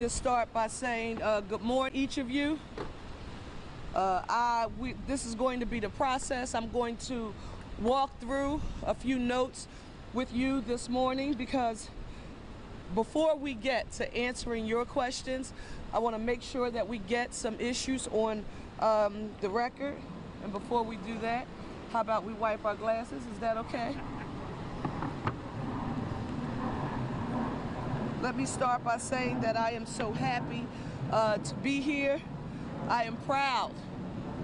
Just start by saying good morning, each of you. This is going to be the process. I'm going to walk through a few notes with you this morning because before we get to answering your questions, I want to make sure that we get some issues on the record. And before we do that, how about we wipe our glasses? Is that okay? Let me start by saying that I am so happy to be here. I am proud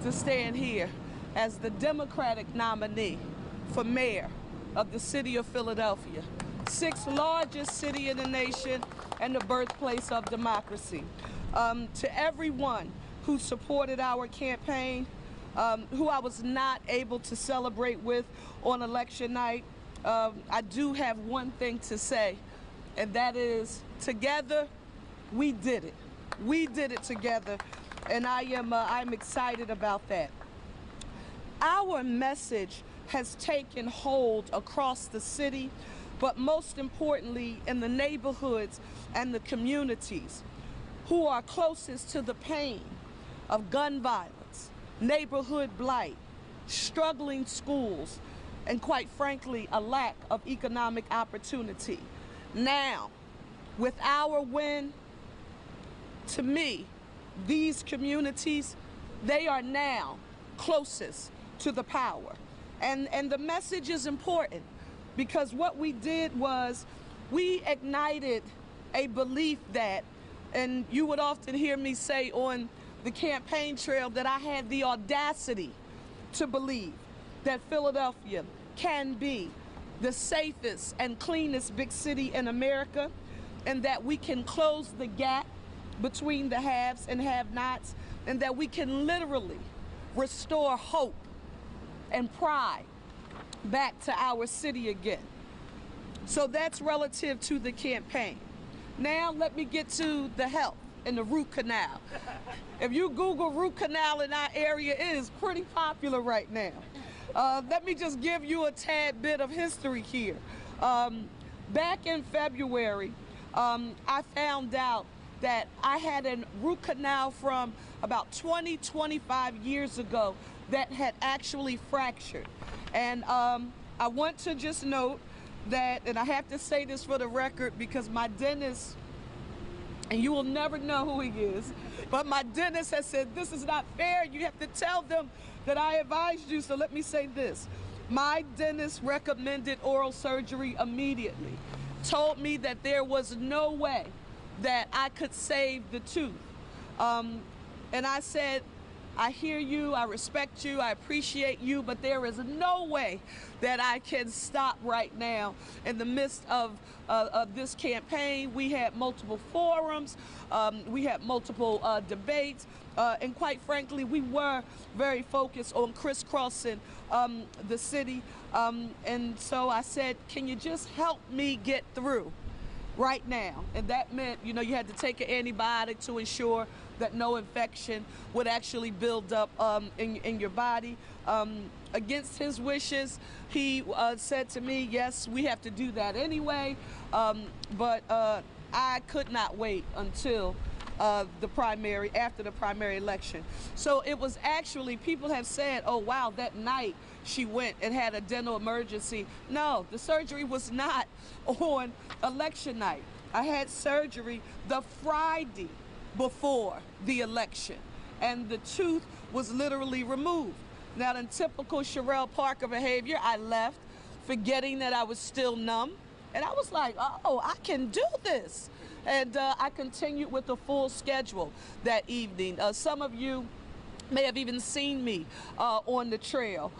to stand here as the Democratic nominee for mayor of the city of Philadelphia, 6th largest city in the nation and the birthplace of democracy. To everyone who supported our campaign, who I was not able to celebrate with on election night, I do have one thing to say. And that is, together, we did it. We did it together, and I'm excited about that. Our message has taken hold across the city, but most importantly, in the neighborhoods and the communities who are closest to the pain of gun violence, neighborhood blight, struggling schools, and quite frankly, a lack of economic opportunity. Now, with our win, to me, these communities, they are now closest to the power. And the message is important because what we did was we ignited a belief that, and you would often hear me say on the campaign trail that I had the audacity to believe that Philadelphia can be the safest and cleanest big city in America, and that we can close the gap between the haves and have-nots, and that we can literally restore hope and pride back to our city again. So that's relative to the campaign. Now let me get to the health and the root canal. If you Google root canal in our area, it is pretty popular right now. Let me just give you a tad bit of history here. Back in February, I found out that I had a root canal from about 25 years ago that had actually fractured. And I want to just note that, and I have to say this for the record because my dentist, and you will never know who he is, but my dentist has said, this is not fair. You have to tell them that I advised you. So let me say this. My dentist recommended oral surgery immediately, told me that there was no way that I could save the tooth. And I said, I hear you, I respect you, I appreciate you, but there is no way that I can stop right now. In the midst of this campaign, we had multiple forums, we had multiple debates, and quite frankly, we were very focused on crisscrossing the city. And so I said, can you just help me get through right now? And that meant, you had to take an antibiotic to ensure that no infection would actually build up in your body. Against his wishes, he said to me, yes, we have to do that anyway, but I could not wait until after the primary election. So it was actually, people have said, oh wow, that night she went and had a dental emergency. No, the surgery was not on election night. I had surgery the Friday before the election, and the tooth was literally removed. Now, in typical Cherelle Parker behavior, I left forgetting that I was still numb, and I was like, oh, I can do this. And I continued with the full schedule that evening. Some of you may have even seen me on the trail,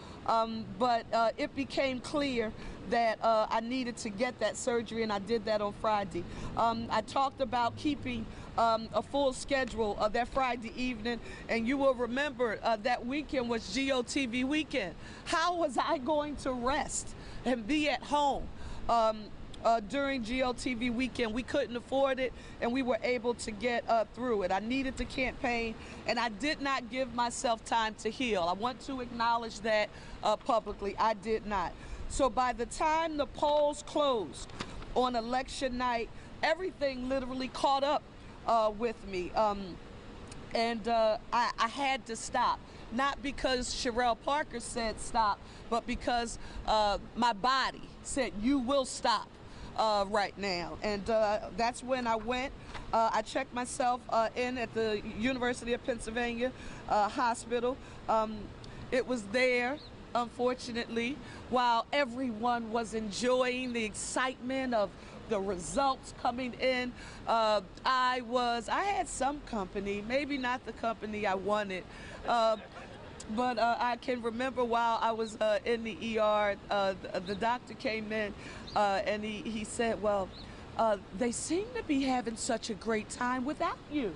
but it became clear that I needed to get that surgery, and I did that on Friday. I talked about keeping a full schedule that Friday evening, and you will remember that weekend was GOTV weekend. How was I going to rest and be at home during GOTV weekend? We couldn't afford it, and we were able to get through it. I needed to campaign, and I did not give myself time to heal. I want to acknowledge that publicly. I did not. So by the time the polls closed on election night, everything literally caught up with me. I had to stop. Not because Cherelle Parker said stop, but because my body said you will stop right now. And that's when I went. I checked myself in at the University of Pennsylvania hospital. It was there, unfortunately, while everyone was enjoying the excitement of the results coming in. I had some company, maybe not the company I wanted, but I can remember while I was in the ER, the doctor came in and he said, well, they seem to be having such a great time without you.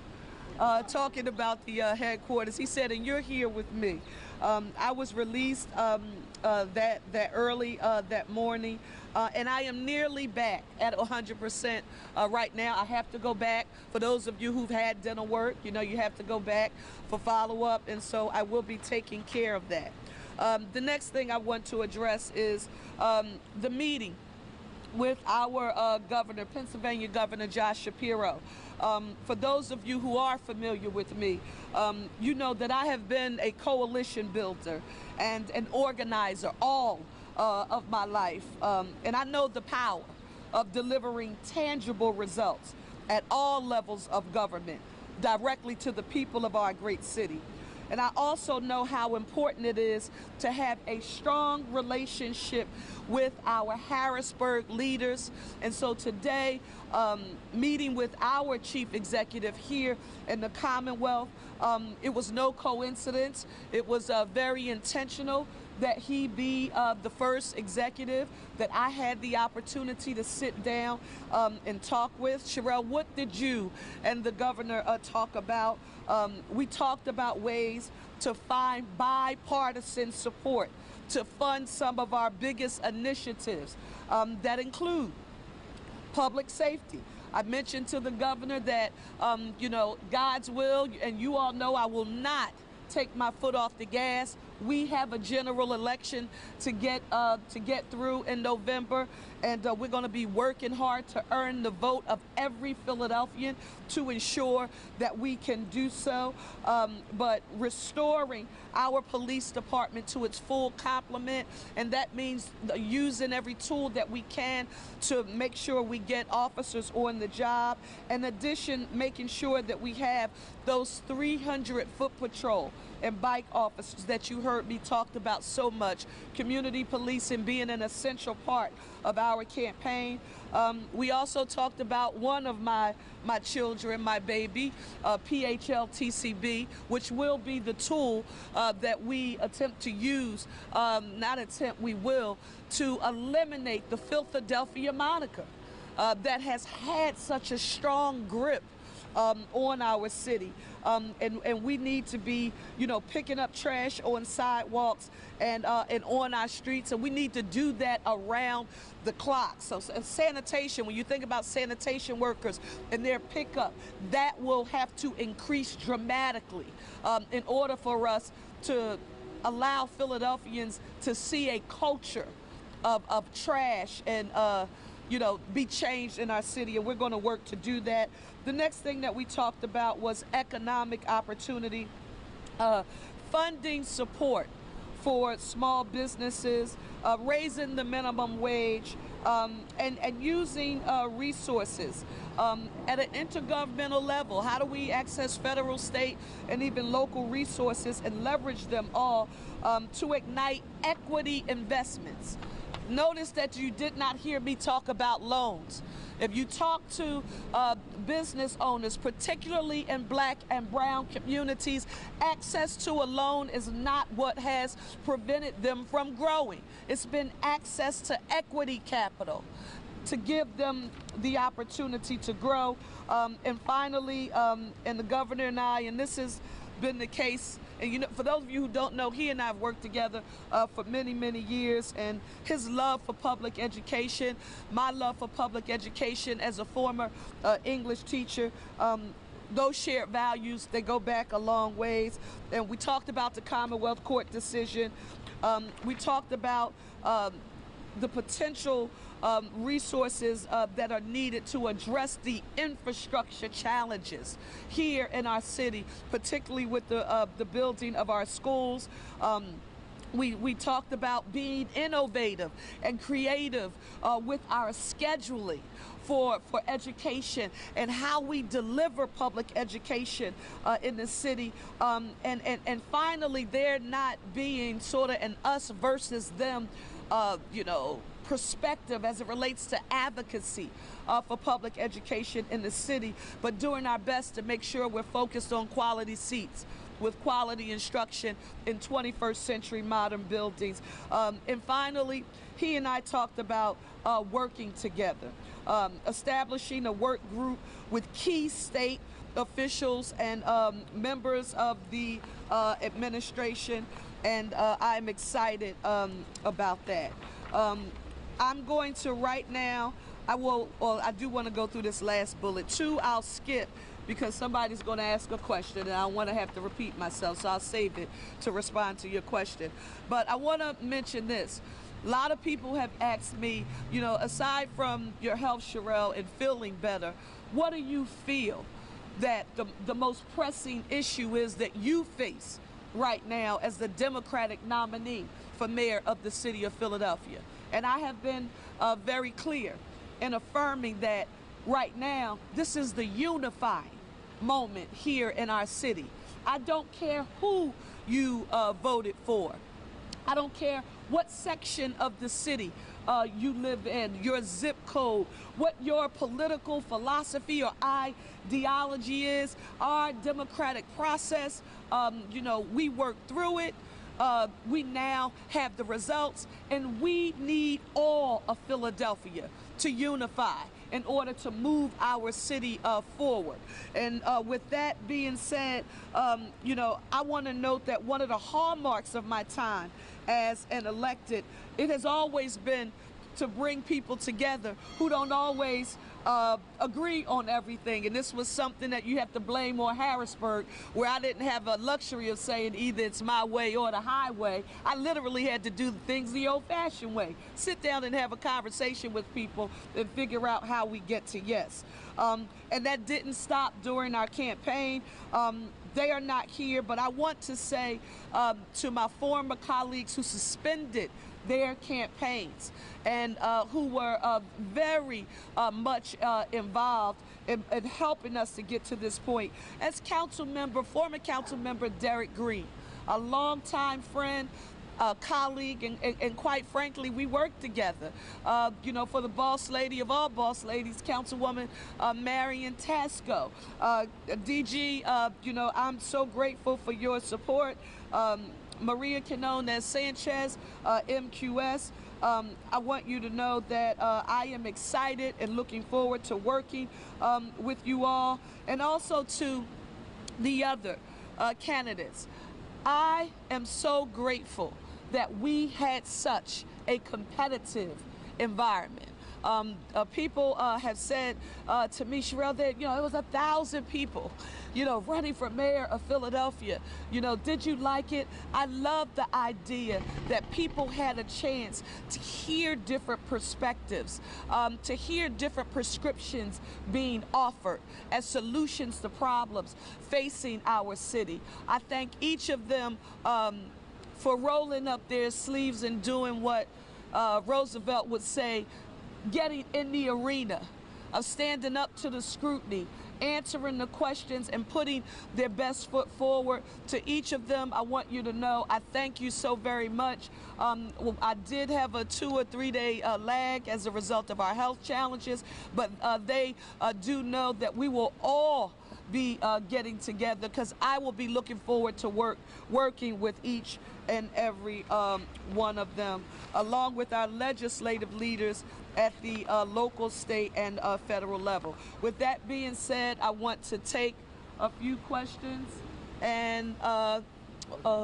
Talking about the headquarters. He said, and you're here with me. I was released that early that morning, and I am nearly back at 100% right now. I have to go back. For those of you who've had dental work, you know you have to go back for follow-up, and so I will be taking care of that. The next thing I want to address is the meeting with our governor, Pennsylvania Governor Josh Shapiro. For those of you who are familiar with me, you know that I have been a coalition builder and an organizer all of my life. And I know the power of delivering tangible results at all levels of government directly to the people of our great city. And I also know how important it is to have a strong relationship with our Harrisburg leaders. And so today, meeting with our chief executive here in the Commonwealth, it was no coincidence. It was very intentional that he be the first executive that I had the opportunity to sit down and talk with. Cherelle, what did you and the governor talk about? We talked about ways to find bipartisan support to fund some of our biggest initiatives that include public safety. I mentioned to the governor that, you know, God's will, and you all know I will not take my foot off the gas. We have a general election to get through in November, and we're going to be working hard to earn the vote of every Philadelphian to ensure that we can do so. But restoring our police department to its full complement, and that means using every tool that we can to make sure we get officers on the job. In addition, making sure that we have those 300 foot patrol and bike officers that you heard me talked about so much. Community policing being an essential part of our campaign. We also talked about one of my children, my baby, PHLTCB, which will be the tool that we attempt to use, not attempt, we will, to eliminate the Philadelphia moniker that has had such a strong grip on our city, and we need to be, you know, picking up trash on sidewalks and on our streets, and we need to do that around the clock. So sanitation, when you think about sanitation workers and their pickup, that will have to increase dramatically in order for us to allow Philadelphians to see a culture of trash and you know, be changed in our city, and we're going to work to do that. The next thing that we talked about was economic opportunity, funding support for small businesses, raising the minimum wage, and using resources at an intergovernmental level. How do we access federal, state, and even local resources and leverage them all to ignite equity investments? Notice that you did not hear me talk about loans. If you talk to business owners, particularly in Black and brown communities, access to a loan is not what has prevented them from growing. It's been access to equity capital to give them the opportunity to grow. And finally, and the governor and I, and this has been the case, and you know, for those of you who don't know, he and I have worked together for many, many years, and his love for public education, my love for public education as a former English teacher, those shared values, they go back a long ways. And we talked about the Commonwealth Court decision. We talked about the potential resources that are needed to address the infrastructure challenges here in our city, particularly with the building of our schools. We talked about being innovative and creative with our scheduling for education and how we deliver public education in the city. And finally, there not being sort of an us versus them, perspective as it relates to advocacy for public education in the city, but doing our best to make sure we're focused on quality seats with quality instruction in 21st century modern buildings. And finally, he and I talked about working together, establishing a work group with key state officials and members of the administration, and I'm excited about that. I'm going to right now, I do want to go through this last bullet. 2, I'll skip, because somebody's going to ask a question and I don't want to have to repeat myself, so I'll save it to respond to your question. But I want to mention this. A lot of people have asked me, aside from your health, Cherelle, and feeling better, what do you feel that the most pressing issue is that you face right now as the Democratic nominee for mayor of the city of Philadelphia? And I have been very clear in affirming that right now, this is the unifying moment here in our city. I don't care who you voted for. I don't care what section of the city you live in, your zip code, what your political philosophy or ideology is. Our democratic process, we work through it. We now have the results, and we need all of Philadelphia to unify in order to move our city forward. And with that being said, I want to note that one of the hallmarks of my time as an elected, it has always been to bring people together who don't always agree on everything. And this was something that you have to blame on Harrisburg, where I didn't have a luxury of saying either it's my way or the highway. I literally had to do things the old-fashioned way. Sit down and have a conversation with people and figure out how we get to yes. And that didn't stop during our campaign. They are not here, but I want to say to my former colleagues who suspended their campaigns and who were very much involved in helping us to get to this point. As former council member Derek Green, a longtime friend, colleague, and quite frankly, we worked together, for the boss lady of all boss ladies, Councilwoman Marion Tasco. DG, I'm so grateful for your support. Maria Quinones Sanchez, MQS, I want you to know that I am excited and looking forward to working with you all, and also to the other candidates. I am so grateful that we had such a competitive environment. People have said to me, Cherelle, that it was 1,000 people, running for mayor of Philadelphia. Did you like it? I love the idea that people had a chance to hear different perspectives, to hear different prescriptions being offered as solutions to problems facing our city. I thank each of them for rolling up their sleeves and doing what Roosevelt would say, getting in the arena of standing up to the scrutiny, answering the questions, and putting their best foot forward. To each of them, I want you to know I thank you so very much. I did have a 2 or 3 day lag as a result of our health challenges, but they do know that we will all be getting together, because I will be looking forward to working with each and every one of them, along with our legislative leaders at the local, state, and federal level. With that being said, I want to take a few questions, and I'm sorry?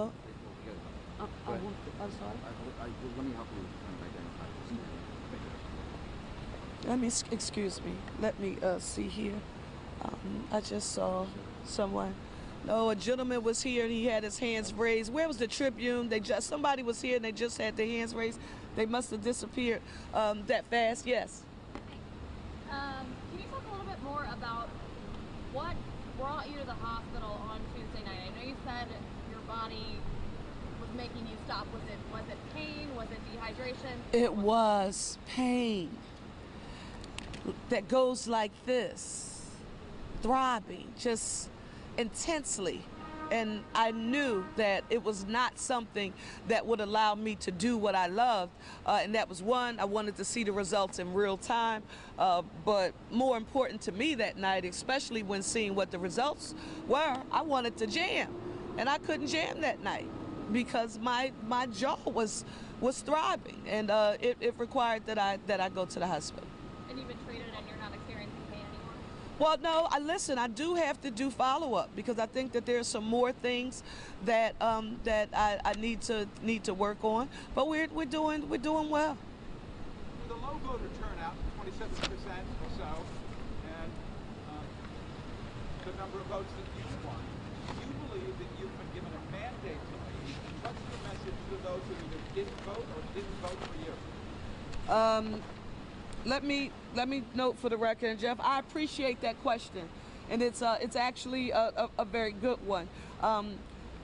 Let me help you identify. Excuse me, let me see here. I just saw someone. No, a gentleman was here and he had his hands raised. Where was the Tribune? Somebody was here and they just had their hands raised. They must have disappeared that fast, yes. Can you talk a little bit more about what brought you to the hospital on Tuesday night? I know you said your body was making you stop. Was it pain? Was it dehydration? It was pain that goes like this, throbbing, just intensely. And I knew that it was not something that would allow me to do what I loved. And that was one, I wanted to see the results in real time. But more important to me that night, especially when seeing what the results were, I wanted to jam. And I couldn't jam that night because my jaw was throbbing. And it required that I go to the hospital. And you've been treated and you're not experiencing pain anymore? Well, no, listen, I do have to do follow-up because I think that there's some more things that I need to work on. But we're doing well. With a low voter turnout, 27% or so, and the number of votes that you've won, do you believe that you've been given a mandate to leave? What's the message to those who either didn't vote or didn't vote for you? Let me note for the record, and Jeff, I appreciate that question, and it's actually a very good one.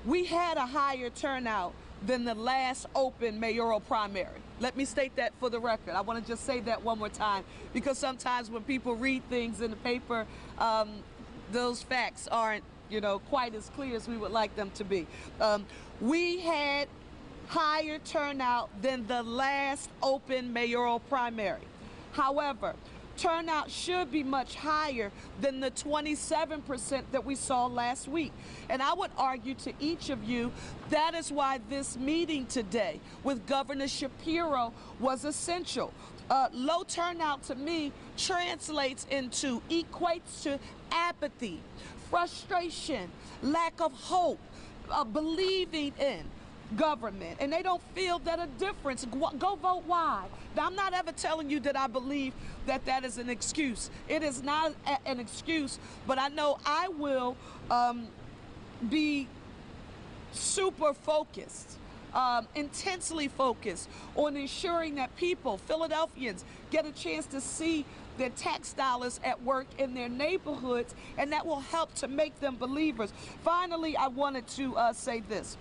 We had a higher turnout than the last open mayoral primary. Let me state that for the record. I want to just say that one more time because sometimes when people read things in the paper, those facts aren't quite as clear as we would like them to be. We had higher turnout than the last open mayoral primary. However, turnout should be much higher than the 27% that we saw last week. And I would argue to each of you that is why this meeting today with Governor Shapiro was essential. Low turnout to me equates to apathy, frustration, lack of hope, believing in government, and they don't feel that a difference. Go vote why. Now, I'm not ever telling you that I believe that that is an excuse. It is not an excuse, but I know I will be super focused, intensely focused on ensuring that people, Philadelphians, get a chance to see their tax dollars at work in their neighborhoods, and that will help to make them believers. Finally, I wanted to say this.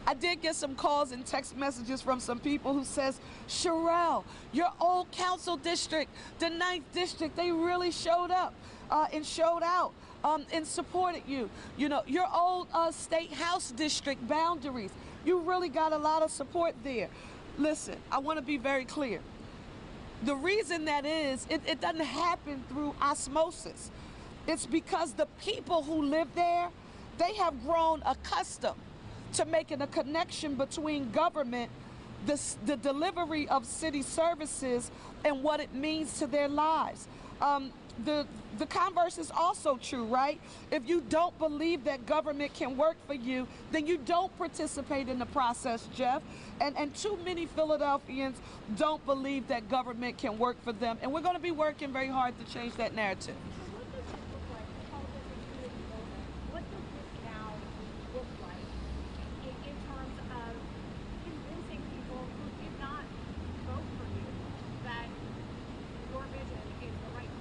I did get some calls and text messages from some people who says, Cherelle, your old council district, the 9th district, they really showed up and showed out and supported you. You know, your old state house district boundaries, you really got a lot of support there. Listen, I want to be very clear. The reason that is, it doesn't happen through osmosis. It's because the people who live there, they have grown accustomed to making a connection between government, the delivery of city services, and what it means to their lives. The converse is also true, right? If you don't believe that government can work for you, then you don't participate in the process, Jeff. And too many Philadelphians don't believe that government can work for them. And we're going to be working very hard to change that narrative. What does this now look like in terms of convincing people who did not vote for you that your vision is the right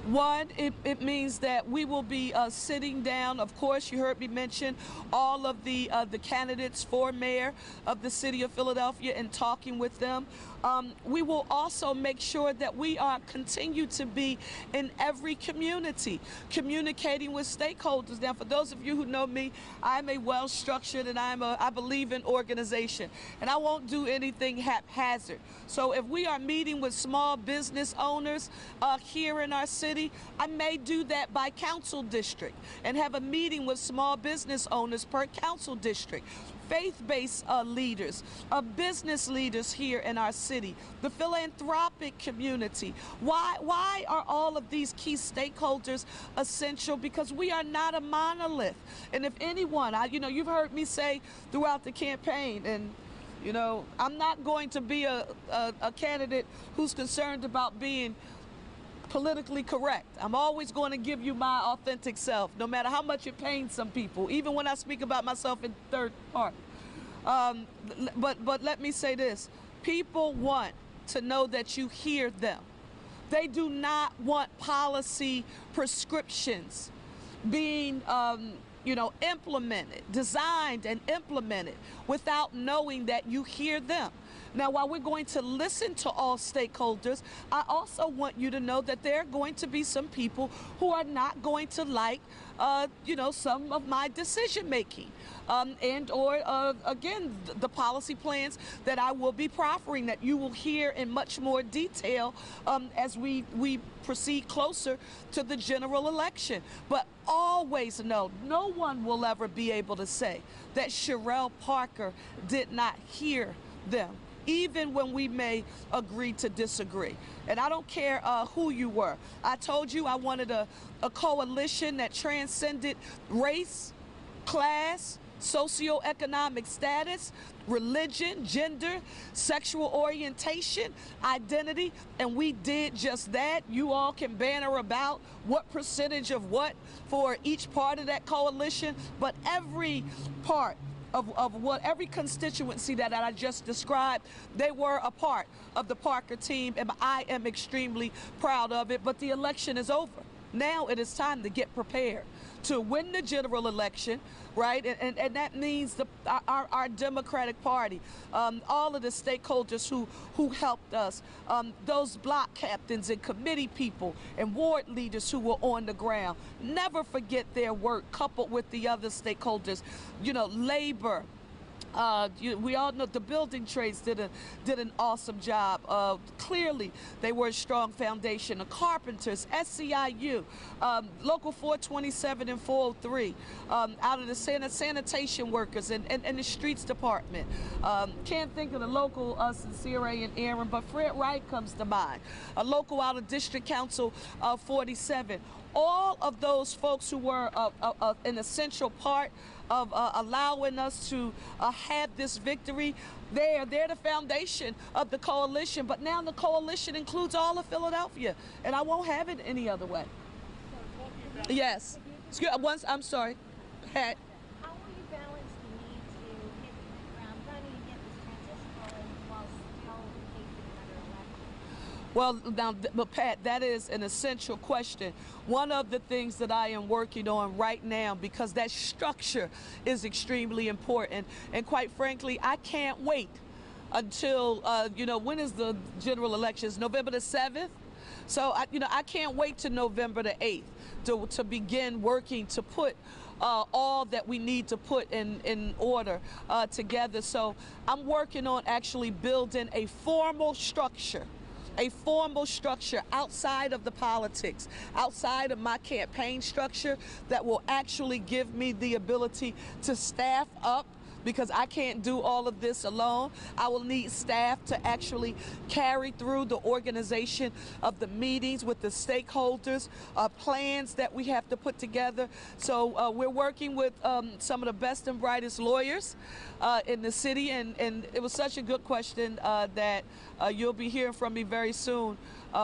one? One, it means that we will be sitting down. Of course, you heard me mention all of the candidates for mayor of the city of Philadelphia and talking with them. We will also make sure that we continue to be in every community, communicating with stakeholders. Now, for those of you who know me, I'm a well-structured and I believe in organization, and I won't do anything haphazard. So if we are meeting with small business owners here in our city, I may do that by council district and have a meeting with small business owners per council district. Faith-based leaders, business leaders here in our city, the philanthropic community. Why are all of these key stakeholders essential? Because we are not a monolith. And if anyone, you've heard me say throughout the campaign, and I'm not going to be a candidate who's concerned about being politically correct. I'm always going to give you my authentic self, no matter how much it pains some people, even when I speak about myself in third part. But let me say this. People want to know that you hear them. They do not want policy prescriptions being implemented, designed and implemented without knowing that you hear them. Now, while we're going to listen to all stakeholders, I also want you to know that there are going to be some people who are not going to like, some of my decision making. Again, the policy plans that I will be proffering that you will hear in much more detail as we proceed closer to the general election. But always know, no one will ever be able to say that Cherelle Parker did not hear them, even when we may agree to disagree. And I don't care who you were. I told you I wanted a coalition that transcended race, class, socioeconomic status, religion, gender, sexual orientation, identity, and we did just that. You all can banner about what percentage of what for each part of that coalition, but every part of what every constituency that I just described, they were a part of the Parker team, and I am extremely proud of it. But the election is over. Now it is time to get prepared to win the general election, right? And that means our Democratic Party, all of the stakeholders who helped us, those block captains and committee people and ward leaders who were on the ground. Never forget their work, coupled with the other stakeholders, labor. We all know the building trades did an awesome job. Clearly, they were a strong foundation. The carpenters, SCIU, Local 427 and 403, out of the sanitation workers and the streets department. Can't think of the local Sincere and Aaron, but Fred Wright comes to mind. A local out of District Council 47. All of those folks who were an essential part of allowing us to have this victory, they're the foundation of the coalition. But now the coalition includes all of Philadelphia, and I won't have it any other way. Yes. I'm sorry. How will you balance the need to hit the ground running and get this transition rolling while still facing another election? Well, now, but Pat, that is an essential question. One of the things that I am working on right now, because that structure is extremely important, and quite frankly, I can't wait until, when is the general elections? November the 7th? So, I can't wait to November the 8th to begin working to put all that we need to put in order together. So I'm working on actually building a formal structure outside of the politics, outside of my campaign structure, that will actually give me the ability to staff up, because I can't do all of this alone. I will need staff to actually carry through the organization of the meetings with the stakeholders, plans that we have to put together. So we're working with some of the best and brightest lawyers in the city, and it was such a good question that you'll be hearing from me very soon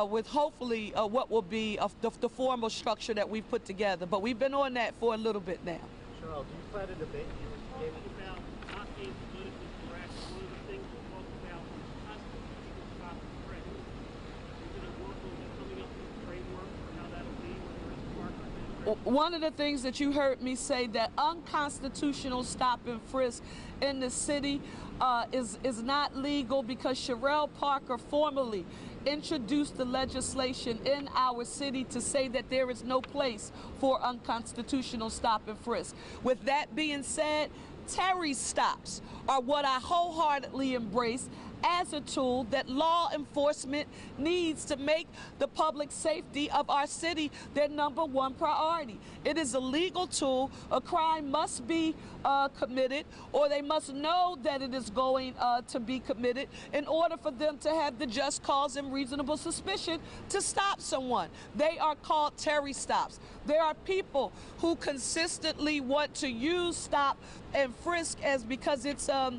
with hopefully what will be the formal structure that we've put together. But we've been on that for a little bit now. Cherelle, do you plan to debate? You were stating about not being politically correct. One of the things we'll talk about is constitutional stop the spread. Are you going to work on coming up with a framework for how that'll be when there is a Parker administration? One of the things that you heard me say, that unconstitutional stop and frisk in the city is not legal, because Cherelle Parker formally introduced the legislation in our city to say that there is no place for unconstitutional stop and frisk. With that being said, Terry stops are what I wholeheartedly embrace as a tool that law enforcement needs to make the public safety of our city their #1 priority. It is a legal tool. A crime must be committed, or they must know that it is going to be committed in order for them to have the just cause and reasonable suspicion to stop someone. They are called Terry stops. There are people who consistently want to use stop and frisk as because it's a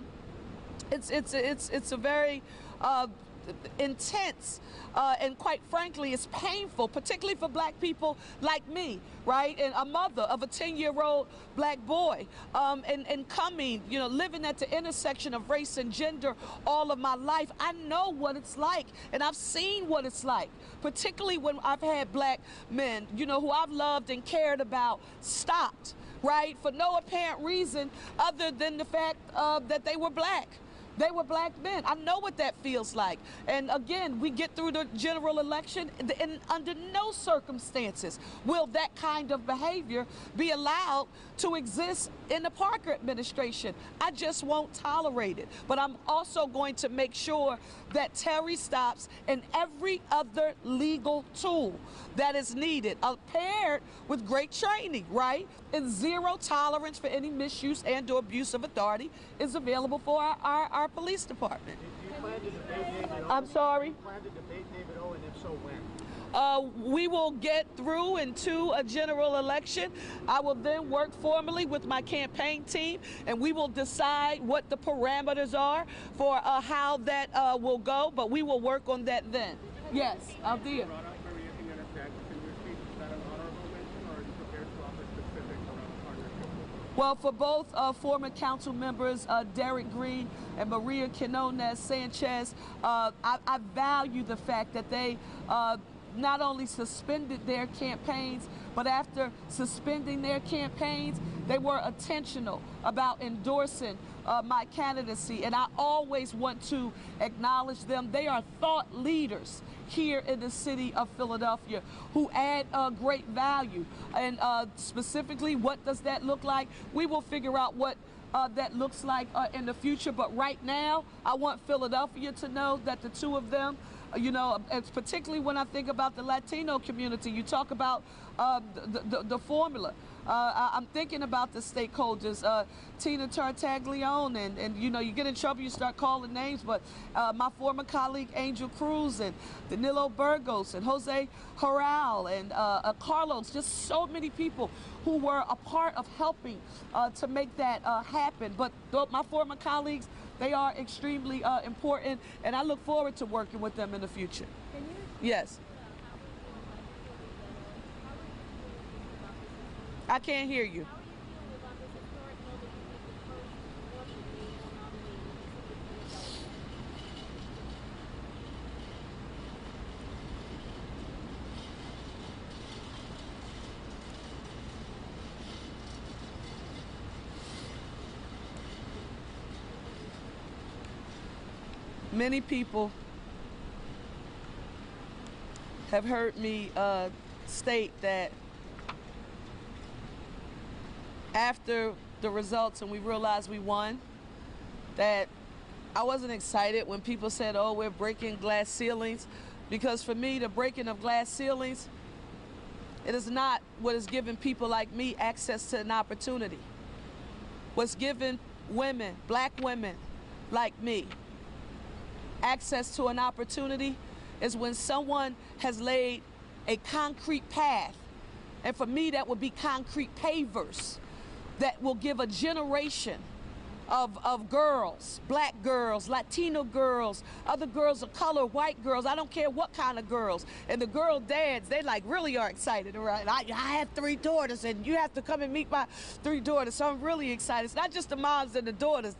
very intense, and quite frankly, it's painful, particularly for black people like me, right? And a mother of a 10-year-old black boy, and coming, you know, living at the intersection of race and gender all of my life. I know what it's like, and I've seen what it's like, particularly when I've had black men, you know, who I've loved and cared about, stopped, right, for no apparent reason other than the fact that they were black. They were black men. I know what that feels like. And again, we get through the general election, and under no circumstances will that kind of behavior be allowed to exist in the Parker administration. I just won't tolerate it. But I'm also going to make sure that Terry stops and every other legal tool that is needed, paired with great training, right? And zero tolerance for any misuse and or abuse of authority is available for our police department. Do you plan to debate David Owen? I'm sorry? Do you plan to debate David Owen? If so, when? We will get through into a general election. I will then work formally with my campaign team, and we will decide what the parameters are for how that will go, but we will work on that then. Yes, I'll do it. Brought up Maria Jimenez in your speech. Is that an honorable mention, or are you prepared to offer specifics around partnership? Well, for both former council members, Derek Green and Maria Quinones Sanchez, I value the fact that they not only suspended their campaigns, but after suspending their campaigns, they were intentional about endorsing my candidacy, and I always want to acknowledge them. They are thought leaders here in the city of Philadelphia who add great value. And specifically, what does that look like? We will figure out what that looks like in the future, but right now, I want Philadelphia to know that the two of them, you know, it's particularly when I think about the Latino community, you talk about the formula. I'm thinking about the stakeholders, Tina Tartaglione, and you know, you get in trouble, you start calling names, but my former colleague Angel Cruz and Danilo Burgos and Jose Cherelle and Carlos, just so many people who were a part of helping to make that happen. But my former colleagues, they are extremely important, and I look forward to working with them in the future. Yes. I can't hear you. Many people have heard me state that after the results and we realized we won, that I wasn't excited when people said, oh, we're breaking glass ceilings, because for me, the breaking of glass ceilings, it is not what is giving people like me access to an opportunity. What's giving women, black women like me, access to an opportunity is when someone has laid a concrete path, and for me that would be concrete pavers that will give a generation of girls, black girls, Latino girls, other girls of color, white girls, I don't care what kind of girls. And the girl dads, they like really are excited, right? I have 3 daughters and you have to come and meet my 3 daughters. So I'm really excited. It's not just the moms and the daughters,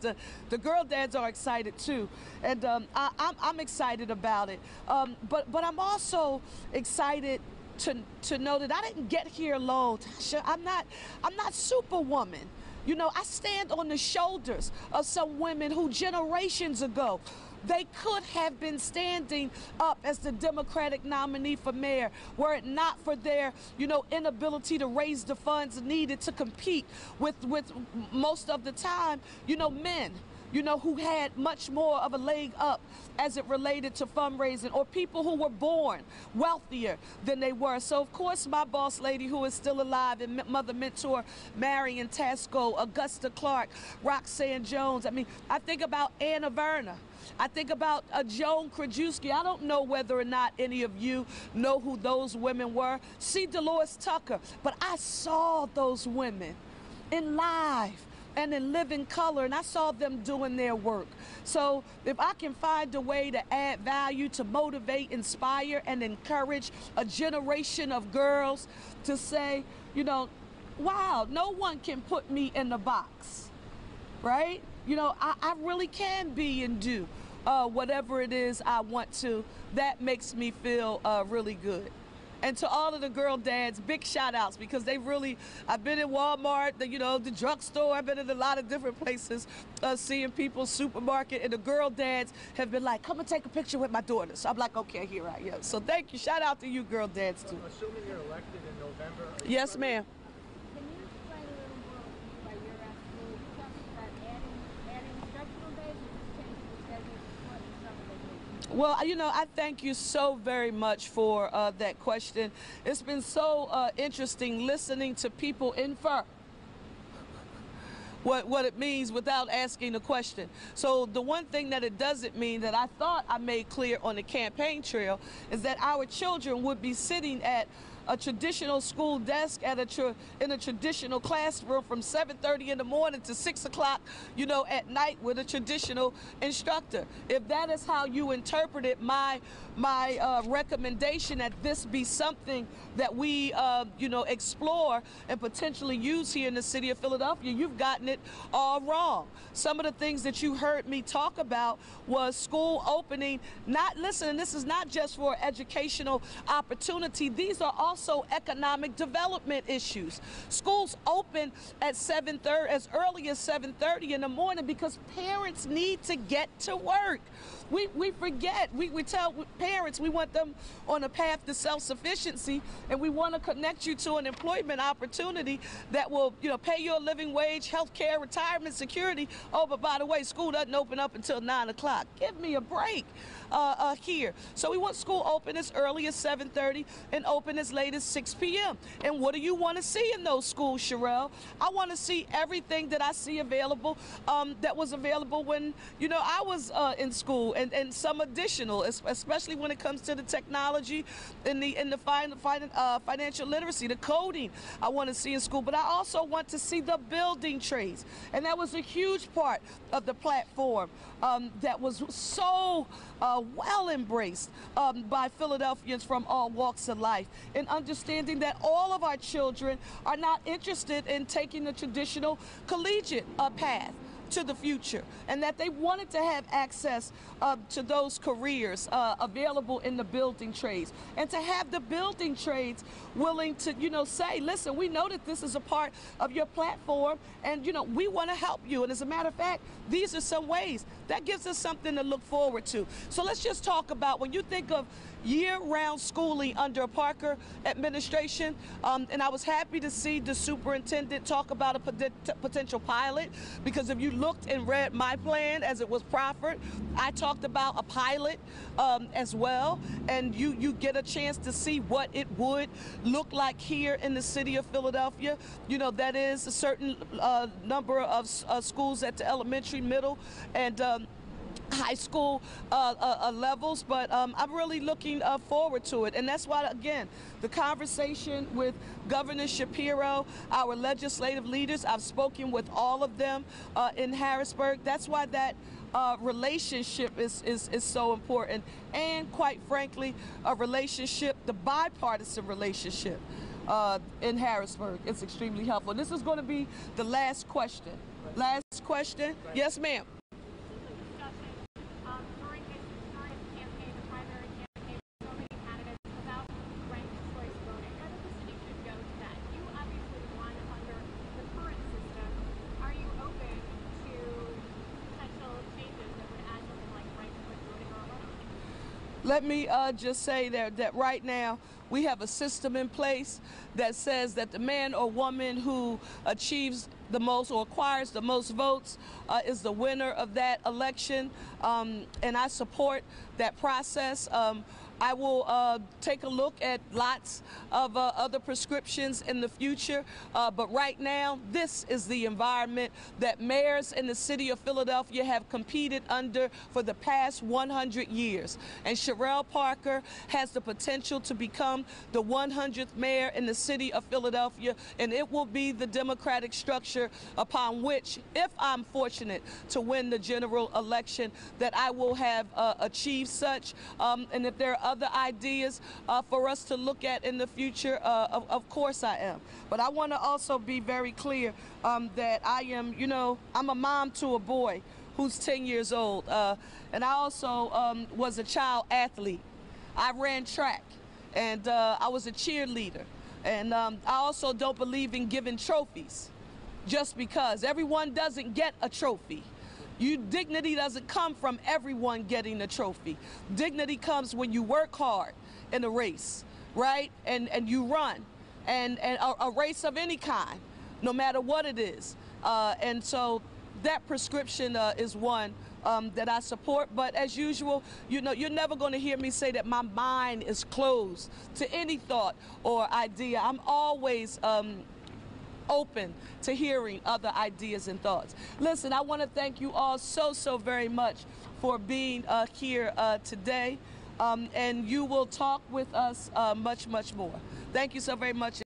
the girl dads are excited too. And I'm excited about it. But I'm also excited to know that I didn't get here alone, Tasha. I'm not Superwoman. You know, I stand on the shoulders of some women who generations ago, they could have been standing up as the Democratic nominee for mayor were it not for their, you know, inability to raise the funds needed to compete with most of the time, you know, men, you know, who had much more of a leg up as it related to fundraising, or people who were born wealthier than they were. So, of course, my boss lady, who is still alive, and mother mentor Marion Tasco, Augusta Clark, Roxanne Jones. I mean, I think about Anna Verna. I think about Joan Krajewski. I don't know whether or not any of you know who those women were. See Dolores Tucker. But I saw those women in live and in living color, and I saw them doing their work. So if I can find a way to add value, to motivate, inspire, and encourage a generation of girls to say, you know, wow, no one can put me in the box, right? You know, I really can be and do whatever it is I want to. That makes me feel really good. And to all of the girl dads, big shout outs, because they really, I've been in Walmart, the drugstore, I've been in a lot of different places, seeing people, supermarket, and the girl dads have been like, come and take a picture with my daughter. So I'm like, okay, here I am. So thank you, shout out to you girl dads too. Assuming you're elected in November. Yes, ma'am. Can you explain a little more by your school? You talking about adding instructional days or just changing the schedule for some of the days? Well, I thank you so very much for that question. It's been so interesting listening to people infer what it means without asking the question. So the one thing that it doesn't mean that I thought I made clear on the campaign trail is that our children would be sitting at a traditional school desk in a traditional classroom from 7:30 in the morning to 6 o'clock, at night with a traditional instructor. If that is how you interpreted my recommendation that this be something that we, explore and potentially use here in the city of Philadelphia, you've gotten it all wrong. Some of the things that you heard me talk about was school opening. And this is not just for educational opportunity. These are also economic development issues. Schools open at 7:30, as early as 7:30 in the morning, because parents need to get to work. We forget. We tell parents we want them on a path to self-sufficiency, and we want to connect you to an employment opportunity that will, pay you a living wage, health care, retirement, security. Oh, but by the way, school doesn't open up until 9 o'clock. Give me a break here. So we want school open as early as 7:30 and open as late as 6 p.m. And what do you want to see in those schools, Cherelle? I want to see everything that I see available that was available when, I was in school, and some additional, especially when it comes to the technology and the financial literacy, the coding I want to see in school. But I also want to see the building trades. And that was a huge part of the platform that was so well embraced by Philadelphians from all walks of life, in understanding that all of our children are not interested in taking the traditional collegiate path to the future, and that they wanted to have access to those careers available in the building trades, and to have the building trades willing to, say, listen, we know that this is a part of your platform, and, we want to help you. And as a matter of fact, these are some ways. That gives us something to look forward to. So let's just talk about, when you think of year-round schooling under a Parker administration, and I was happy to see the superintendent talk about a potential pilot, because if you looked and read my plan as it was proffered, I talked about a pilot as well, and you get a chance to see what it would look like here in the city of Philadelphia. That is a certain number of schools at the elementary, middle, and high school levels, but I'm really looking forward to it. And that's why, again, the conversation with Governor Shapiro, our legislative leaders, I've spoken with all of them in Harrisburg. That's why that relationship is so important. And quite frankly, a relationship, the bipartisan relationship in Harrisburg, is extremely helpful. This is going to be the last question. Last question? Yes, ma'am. Let me just say that right now we have a system in place that says that the man or woman who achieves the most or acquires the most votes is the winner of that election, and I support that process. I will take a look at lots of other prescriptions in the future, but right now, this is the environment that mayors in the city of Philadelphia have competed under for the past 100 years. And Cherelle Parker has the potential to become the 100th mayor in the city of Philadelphia, and it will be the democratic structure upon which, if I'm fortunate to win the general election, that I will have achieved such. And if there are other ideas for us to look at in the future, of course I am. But I want to also be very clear that I am, I'm a mom to a boy who's 10 years old. And I also was a child athlete. I ran track, and I was a cheerleader. And I also don't believe in giving trophies just because. Everyone doesn't get a trophy. Dignity doesn't come from everyone getting a trophy. Dignity comes when you work hard in a race, right? And you run, and a race of any kind, no matter what it is. And so that prescription is one that I support. But as usual, you're never going to hear me say that my mind is closed to any thought or idea. I'm always open to hearing other ideas and thoughts. Listen, I want to thank you all so very much for being here today, and you will talk with us much more. Thank you so very much.